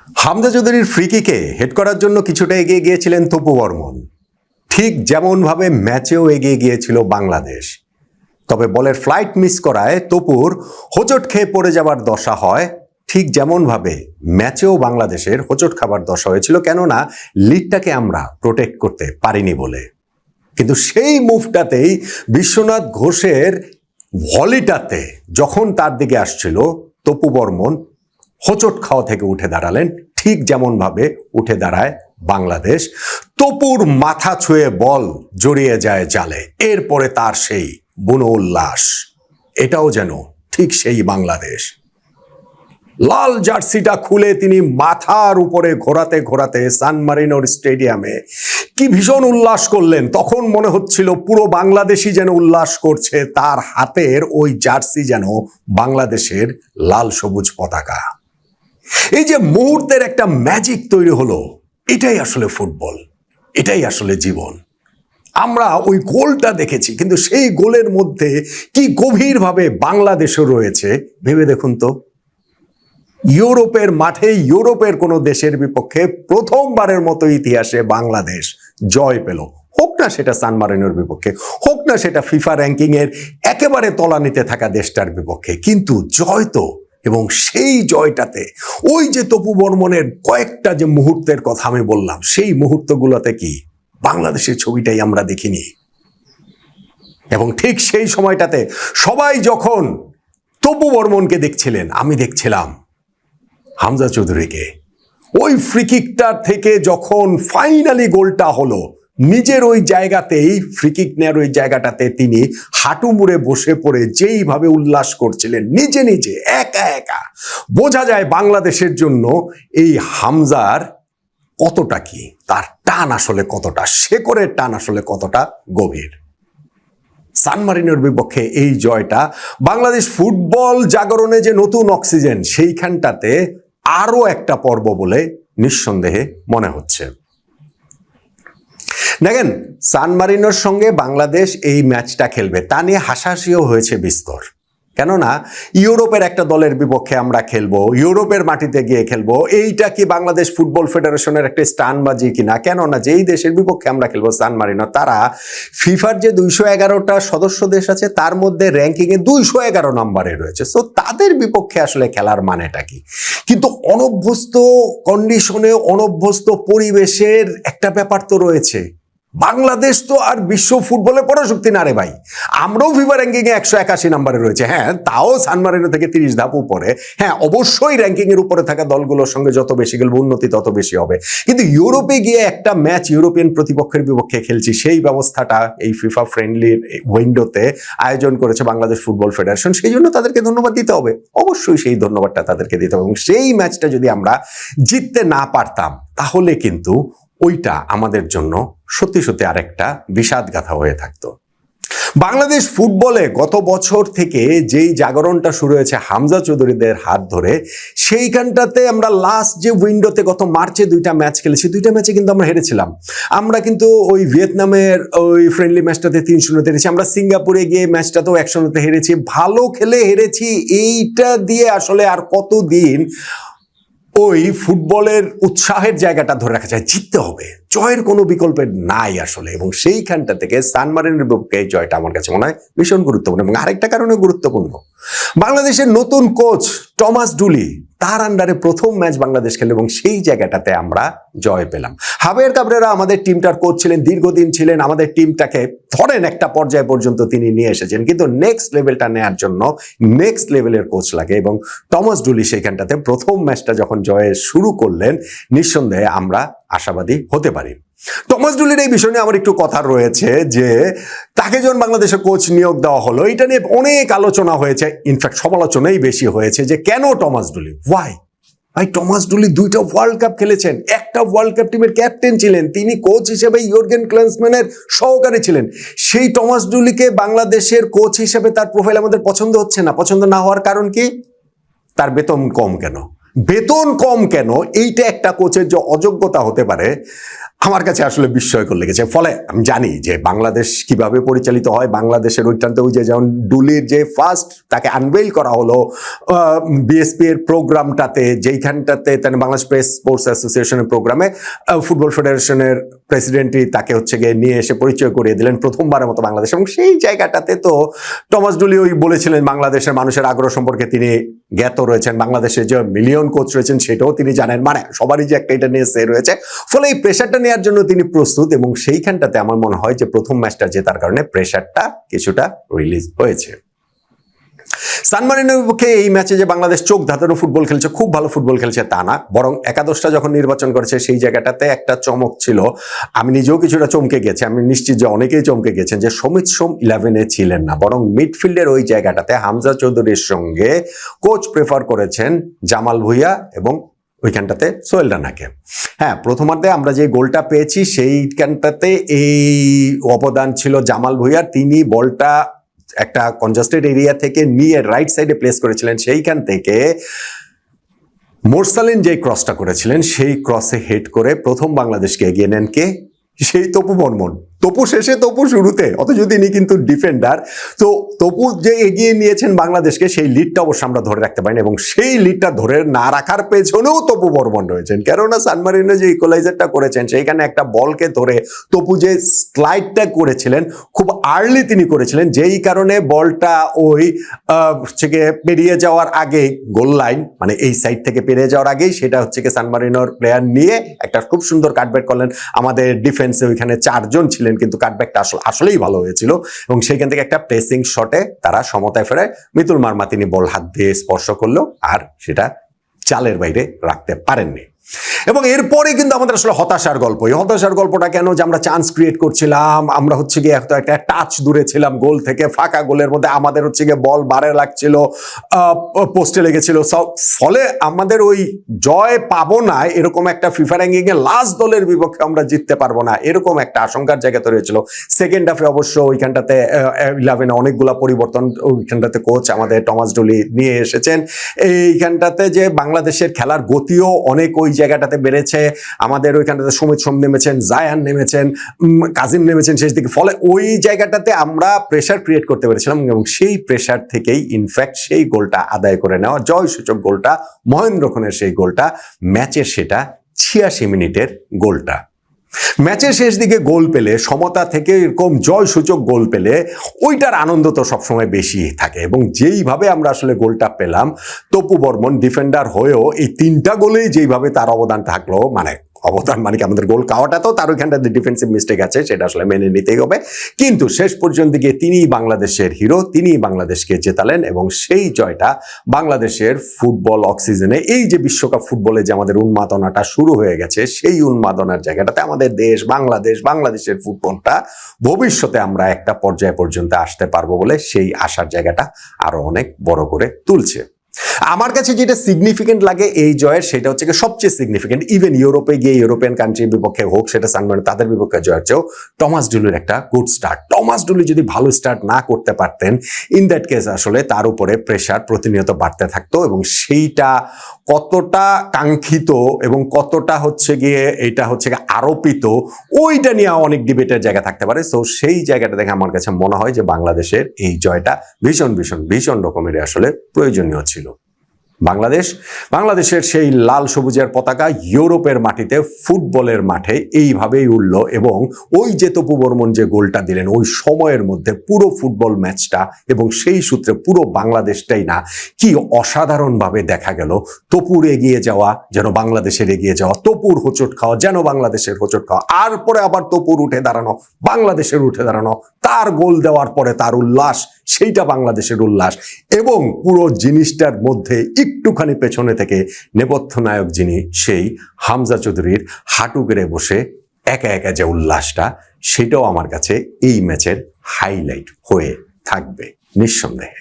হামজা চৌধুরীর free কিকে head করার জন্য কিছুটা এগিয়ে গিয়েছিলেন তপু বর্মন, ঠিক যেমনভাবে ম্যাচেও এগিয়ে গিয়েছিল বাংলাদেশ। তবে বলের ফ্লাইট মিস করায় তপুর হোঁচট খেয়ে পড়ে যাবার দশা হয়, ঠিক যেমনভাবে ম্যাচেও বাংলাদেশের হোঁচট খাবার দশা হয়েছিল, কেননা লিডটাকে আমরা প্রোটেক্ট করতে পারিনি বলে। কিন্তু সেই মুভটাতেই বিশ্বনাথ ঘোষের ভলিটাতে যখন তার দিকে আসছিল, তপু বর্মন হোঁচট খাওয়া থেকে উঠে দাঁড়ালেন, ঠিক যেমনভাবে উঠে দাঁড়ায় বাংলাদেশ। তপুর মাথা ছুঁয়ে বল জড়িয়ে যায় জালে, এরপরে তার সেই বুনো উল্লাস। এটাও যেন ঠিক সেই বাংলাদেশ। লাল জার্সিটা খুলে তিনি মাথার উপরে ঘোরাতে ঘোরাতে সান মারিনোর স্টেডিয়ামে কি ভীষণ উল্লাস করলেন। তখন মনে হচ্ছিল পুরো বাংলাদেশই যেন উল্লাস করছে, তার হাতের ওই জার্সি যেন বাংলাদেশের লাল সবুজ পতাকা। এই যে মুহূর্তের একটা ম্যাজিক তৈরি হলো, এটাই আসলে ফুটবল, এটাই আসলে জীবন। আমরা ওই গোলটা দেখেছি, কিন্তু সেই গোলের মধ্যে কি গভীরভাবে বাংলাদেশও রয়েছে ভেবে দেখুন তো। ইউরোপের মাঠে ইউরোপের কোনো দেশের বিপক্ষে প্রথমবারের মতো ইতিহাসে বাংলাদেশ জয় পেল, হোক না সেটা সান মারিনোর বিপক্ষে, হোক না সেটা ফিফা র্যাঙ্কিং এর একেবারে তলানিতে থাকা দেশটার বিপক্ষে, কিন্তু জয় তো। এবং সেই জয়টাতে ওই যে তপু বর্মনের কয়েকটা যে মুহূর্তের কথা আমি বললাম, সেই মুহূর্তগুলোতে কি বাংলাদেশের ছবিটাই আমরা দেখিনি। এবং ঠিক সেই সময়টাতে সবাই যখন তপু বর্মনকে দেখছিলেন, আমি দেখছিলাম হামজা চৌধুরীকে। ওই ফ্রিকিকটার থেকে যখন ফাইনালি গোলটা হলো, নিজের ওই জায়গাতেই ফ্রিকিক নেয়ার ওই জায়গাটাতে তিনি হাঁটু মুড়ে বসে পড়ে যেইভাবে উল্লাস করছিলেন নিজে নিজে একা একা, বোঝা যায় বাংলাদেশের জন্য এই হামজার কতটা কি, তার টান আসলে কতটা, শেকড়ের টান আসলে কতটা গভীর। সান মারিনোর বিপক্ষে এই জয়টা বাংলাদেশ ফুটবল জাগরণে যে নতুন অক্সিজেন, সেইখানটাতে আরো একটা পর্ব বলে নিঃসন্দেহে মনে হচ্ছে। দেখেন, সান মারিনোর সঙ্গে বাংলাদেশ এই ম্যাচটা খেলবে তা নিয়ে হাসাহাসিও হয়েছে বিস্তর। কেননা ইউরোপের একটা দলের বিপক্ষে আমরা খেলবো, ইউরোপের মাটিতে গিয়ে খেলবো, এইটা কি বাংলাদেশ ফুটবল ফেডারেশনের একটা স্টানবাজি কিনা। কেননা যেই দেশের বিপক্ষে আমরা খেলবো সান মারিনো, তারা ফিফার যে 211টা সদস্য দেশ আছে তার মধ্যে র্যাঙ্কিংয়ে 211 নম্বরে রয়েছে। সো তাদের বিপক্ষে আসলে খেলার মানেটা কি। কিন্তু অনভ্যস্ত কন্ডিশনে, অনভ্যস্ত পরিবেশের একটা ব্যাপার তো রয়েছে। বাংলাদেশ তো আর বিশ্ব ফুটবলে পরাশক্তি না রে ভাই। আমরাও ফিফা র্যাঙ্কিং এ 181 নম্বরে রয়েছে, হ্যাঁ, তাও সান মারিনো থেকে 30 ধাপ উপরে। হ্যাঁ, অবশ্যই র্যাঙ্কিং এর উপরে থাকা দলগুলোর সঙ্গে যত বেশি খেলবে উন্নতি তত বেশি হবে। কিন্তু ইউরোপে গিয়ে একটা ম্যাচ ইউরোপিয়ান প্রতিপক্ষের বিপক্ষে খেলছি, সেই ব্যবস্থাটা এই ফিফা ফ্রেন্ডলি উইন্ডোতে আয়োজন করেছে বাংলাদেশ ফুটবল ফেডারেশন। সেই জন্য তাদেরকে ধন্যবাদ দিতে হবে, অবশ্যই সেই ধন্যবাদটা তাদেরকে দিতে হবে। এবং সেই ম্যাচটা যদি আমরা জিততে না পারতাম, তাহলে কিন্তু ওইটা আমাদের জন্য সত্যি সত্যি আরেকটা বিষাদগাথা হয়ে থাকতো। বাংলাদেশ ফুটবলে গত বছর থেকে যেই জাগরণটা শুরু হয়েছে হামজা চৌধুরীদের হাত ধরে, সেইখানটাতে আমরা লাস্ট যে উইন্ডোতে গত মার্চে 2টা ম্যাচ খেলেছি, 2টা ম্যাচে কিন্তু আমরা হেরেছিলাম। আমরা কিন্তু ওই ভিয়েতনামের ওই ফ্রেন্ডলি ম্যাচটাতে 3-0 হেরেছি, আমরা সিঙ্গাপুরে গিয়ে ম্যাচটাতেও 1-0 হেরেছি, ভালো খেলে হেরেছি। এইটা দিয়ে আসলে আর কতদিন ওই ফুটবলের উৎসাহের জায়গাটা ধরে রাখা যায়। জিততে হবে, জয়ের কোনো বিকল্পের নাই আসলে। এবং সেইখানটা থেকে সান মারিনোর বিপক্ষে এই জয়টা আমার কাছে মনে হয় ভীষণ গুরুত্বপূর্ণ। এবং আরেকটা কারণে গুরুত্বপূর্ণ, বাংলাদেশের নতুন কোচ টমাস ডুলি, তার আন্ডারে প্রথম ম্যাচ বাংলাদেশ খেলে এবং সেই জায়গাটাতে আমরা জয় পেলাম। হাবিয়ার কাবরেরা আমাদের টিমটার কোচ ছিলেন, দীর্ঘদিন ছিলেন, আমাদের টিমটাকে ধরেন একটা পর্যায় পর্যন্ত তিনি নিয়ে এসেছেন। কিন্তু নেক্সট লেভেলটা নেওয়ার জন্য নেক্সট লেভেলের কোচ লাগে। এবং টমাস ডুলি সেইখানটাতে প্রথম ম্যাচটা যখন জয়ে শুরু করলেন, নিঃসন্দেহে আমরা আশাবাদী হতে পারি। টমাস ডুলির এই বিষয় নিয়ে আমার একটু কথা রয়েছে যে তাকে যখন বাংলাদেশের কোচ নিয়োগ দেওয়া হলো, এটা নিয়ে অনেক আলোচনা হয়েছে, ইনফ্যাক্ট সমালোচনাই বেশি হয়েছে যে কেন টমাস ডুলি, ওয়াই ভাই। টমাস ডুলি 2টা ওয়ার্ল্ড কাপ খেলেছেন, একটা ওয়ার্ল্ড কাপ টিমের ক্যাপ্টেন ছিলেন, তিনি কোচ হিসেবে ইয়র্গেন ক্লিন্সম্যানের সহকারী ছিলেন। সেই টমাস ডুলিকে বাংলাদেশের কোচ হিসেবে তার প্রোফাইল আমাদের পছন্দ হচ্ছে না। পছন্দ না হওয়ার কারণ কি? তার বেতন কম কেন? বেতন কম কেন? এইটা একটা কোচের যে অযোগ্যতা হতে পারে, আমার কাছে আসলে বিস্ময়কর লেগেছে। ফলে আমি জানি যে বাংলাদেশ কিভাবে পরিচালিত হয়, বাংলাদেশের ওইটাতে ওই যে যেমন ডুলির যে ফার্স্ট তাকে আনভেইল করা হলো বিএসপি এর প্রোগ্রামটাতে, যেইখানটাতে বাংলাদেশ প্রেস স্পোর্টস অ্যাসোসিয়েশনের প্রোগ্রামে ফুটবল ফেডারেশনের প্রেসিডেন্টই তাকে হচ্ছে গিয়ে নিয়ে এসে পরিচয় করিয়ে দিলেন প্রথমবারের মতো বাংলাদেশ। এবং সেই জায়গাটাতে তো টমাস ডুলি ওই বলেছিলেন বাংলাদেশের মানুষের আগ্রহ সম্পর্কে তিনি জ্ঞাত রয়েছেন, বাংলাদেশের যে মিলিয়ন কোচ রয়েছেন সেটাও তিনি জানেন, মানে সবারই যে একটা এটা নিয়ে সে রয়েছে। ফলে এই প্রেশারটা নেওয়ার জন্য তিনি প্রস্তুত, এবং সেইখানটাতে আমার মনে হয় যে প্রথম ম্যাচটা জেতার কারণে প্রেশারটা কিছুটা রিলিজ হয়েছে। সান মারিনোর বিপক্ষে এই ম্যাচে যে বাংলাদেশ চোখ ধাঁধানো ফুটবল খেলছে, খুব ভালো ফুটবল খেলছে তা না, বরং একাদশটা যখন নির্বাচন করেছে সেই জায়গাটাতে একটা চমক ছিল। আমি নিজেও কিছুটা চমকে গেছি, আমি নিশ্চিত যে অনেকেই চমকে গেছেন যে সমিত সোম 11-এ ছিলেন না, বরং মিডফিল্ডের ওই জায়গাটাতে হামজা চৌধুরীর সঙ্গে কোচ প্রেফার করেছেন জামাল ভুঁইয়া এবং ওইখানটাতে সোহেল রানাকে। হ্যাঁ, প্রথমার্ধে আমরা যে গোলটা পেয়েছি সেইখানটাতে এই অবদান ছিল জামাল ভুঁইয়ার। তিনি বলটা একটা কনজাস্টেড এরিয়া থেকে নিয়ে রাইট সাইডে প্লেস করেছিলেন, সেইখান থেকে মোরসালিন যে ক্রসটা করেছিলেন সেই ক্রসে হেড করে প্রথম বাংলাদেশকে এগিয়ে নেন কে? সেই তপু বর্মন। তপু শেষে তপু শুরুতে, অথচ তিনি কিন্তু ডিফেন্ডার। তো তপু যে এগিয়ে নিয়েছেন বাংলাদেশকে, সেই লিডটা অবশ্য আমরা ধরে রাখতে পারিনি, এবং সেই লিডটা ধরে না রাখার পেছনেও তপু বর্মন রয়েছেন। কেননা সান মারিনো যে ইকুয়ালাইজারটা করেছেন সেইখানে একটা বলকে ধরে তপু যে স্লাইডটা করেছিলেন খুব আর্লি তিনি করেছিলেন, যেই কারণে বলটা ওই পেরিয়ে যাওয়ার আগে গোল লাইন, মানে এই সাইড থেকে পেরিয়ে যাওয়ার আগেই সেটা হচ্ছে কি সান মারিনোর প্লেয়ার নিয়ে একটা খুব সুন্দর কাটব্যাক করলেন। আমাদের ডিফেন্সে ওইখানে 4 জন ছিলেন, কিন্তু কাটব্যাকটা আসলেই ভালো হয়েছিল, এবং সেইখান থেকে একটা প্রেসিং শটে তারা সমতায় ফেরায়। মিতুল মার্মা তিনি বল হাত দিয়ে স্পর্শ করলো আর সেটা চালের বাইরে রাখতে পারেননি। এবং এরপরে কিন্তু আমাদের আসলে হতাশার গল্প। এই হতাশার গল্পটা কেন? যে আমরা চান্স ক্রিয়েট করছিলাম, আমরা হচ্ছে গিয়ে একটা টাচ দূরে ছিলাম গোল থেকে, ফাঁকা গোলের মধ্যে আমাদের হচ্ছে গিয়ে বল বারে লাগছিল, পোস্টে লেগেছিল, ফলে আমাদের ওই জয় পাবো না এরকম একটা ফিফা র্যাঙ্কিং এ লাস্ট দলের বিপক্ষে আমরা জিততে পারবো না এরকম একটা আশঙ্কার জায়গা তৈরি হয়েছিল। সেকেন্ড হাফে অবশ্য ওইখানটাতে 11-এ অনেকগুলা পরিবর্তন ওইখানটাতে কোচ আমাদের টমাস ডুলি নিয়ে এসেছেন। এইখানটাতে যে বাংলাদেশের খেলার গতিও অনেক ওই জায়গাটাতে বেড়েছে। আমাদের ওইখানটাতে সমিত সোম নেমেছেন, জায়ান নেমেছেন, কাজিম নেমেছেন শেষ দিকে। ফলে ওই জায়গাটাতে আমরা প্রেশার ক্রিয়েট করতে পেরেছিলাম, এবং সেই প্রেশার থেকেই ইনফ্যাক্ট সেই গোলটা আদায় করে নেওয়া, জয়সূচক গোলটা, মহেন্দ্র খানের সেই গোলটা, ম্যাচের সেটা 86 মিনিটের গোলটা। ম্যাচের শেষ দিকে গোল পেলে, সমতা থেকে এরকম জয়সূচক গোল পেলে ওইটার আনন্দ তো সবসময় বেশি থাকে। এবং যেইভাবে আমরা আসলে গোলটা পেলাম, তপু বর্মন ডিফেন্ডার হয়েও এই 3টা গোলেই যেইভাবে তার অবদান থাকলো, মানে অবদান মানে কি আমাদের গোল খাওয়াটা তো তার ওইখানটাতে ডিফেন্সিভ মিস্টেক আছে, সেটা আসলে মেনে নিতেই হবে, কিন্তু শেষ পর্যন্ত গিয়ে তিনিই বাংলাদেশের হিরো, তিনিই বাংলাদেশকে জেতালেন। এবং সেই জয়টা বাংলাদেশের ফুটবল অক্সিজেনে, এই যে বিশ্বকাপ ফুটবলে যে আমাদের উন্মাদনাটা শুরু হয়ে গেছে, সেই উন্মাদনার জায়গাটাতে আমাদের দেশ বাংলাদেশের ফুটবলটা ভবিষ্যতে আমরা একটা পর্যায় পর্যন্ত আসতে পারবো বলে সেই আশার জায়গাটা আরো অনেক বড় করে তুলছে। আমার কাছে যেটা সিগনিফিকেন্ট লাগে এই জয়ের, সেটা হচ্ছে সবচেয়ে সিগনিফিকেন্ট, ইভেন ইউরোপে গিয়ে ইউরোপিয়ান কান্ট্রির বিপক্ষে হোক, সেটা সান মারিনো তাদের বিপক্ষে জয়ের চেয়েও টমাস ডুলির একটা গুড স্টার্ট। টমাস ডুলি যদি ভালো স্টার্ট না করতে পারতেন, ইন দ্যাট কেস আসলে তার উপরে প্রেশার প্রতিনিয়ত বাড়তে থাকতো, এবং সেইটা কতটা কাঙ্ক্ষিত এবং কতটা হচ্ছে গিয়ে এটা হচ্ছে আরোপিত, ওইটা নিয়ে অনেক ডিবেটের জায়গা থাকতে পারে। সো সেই জায়গাটা দেখে আমার কাছে মনে হয় যে বাংলাদেশের এই জয়টা ভীষণ রকমের আসলে প্রয়োজনীয় ছিল। বাংলাদেশের সেই লাল সবুজের পতাকা ইউরোপের মাটিতে ফুটবলের মাঠে এইভাবেই উঠল, এবং ওই যে তপু বর্মন যে গোলটা দিলেন ওই সময়ের মধ্যে পুরো ফুটবল ম্যাচটা এবং সেই সূত্রে পুরো বাংলাদেশটাই না কি অসাধারণভাবে দেখা গেল। তপুর এগিয়ে যাওয়া যেন বাংলাদেশের এগিয়ে যাওয়া, তপুর হোঁচট খাওয়া যেন বাংলাদেশের হোঁচট খাওয়া, আর পরে আবার তপুর উঠে দাঁড়ানো, বাংলাদেশের উঠে দাঁড়ানো, তার গোল দেওয়ার পরে তার উল্লাস, সেইটা বাংলাদেশের উল্লাস, এবং পুরো জিনিসটার মধ্যে একটুখানি পেছনে থেকে নেপথ্য নায়ক যিনি, সেই হামজা চৌধুরীর হাঁটু গেড়ে বসে একা একা যে উল্লাসটা, সেটাও আমার কাছে এই ম্যাচের হাইলাইট হয়ে থাকবে নিঃসন্দেহে।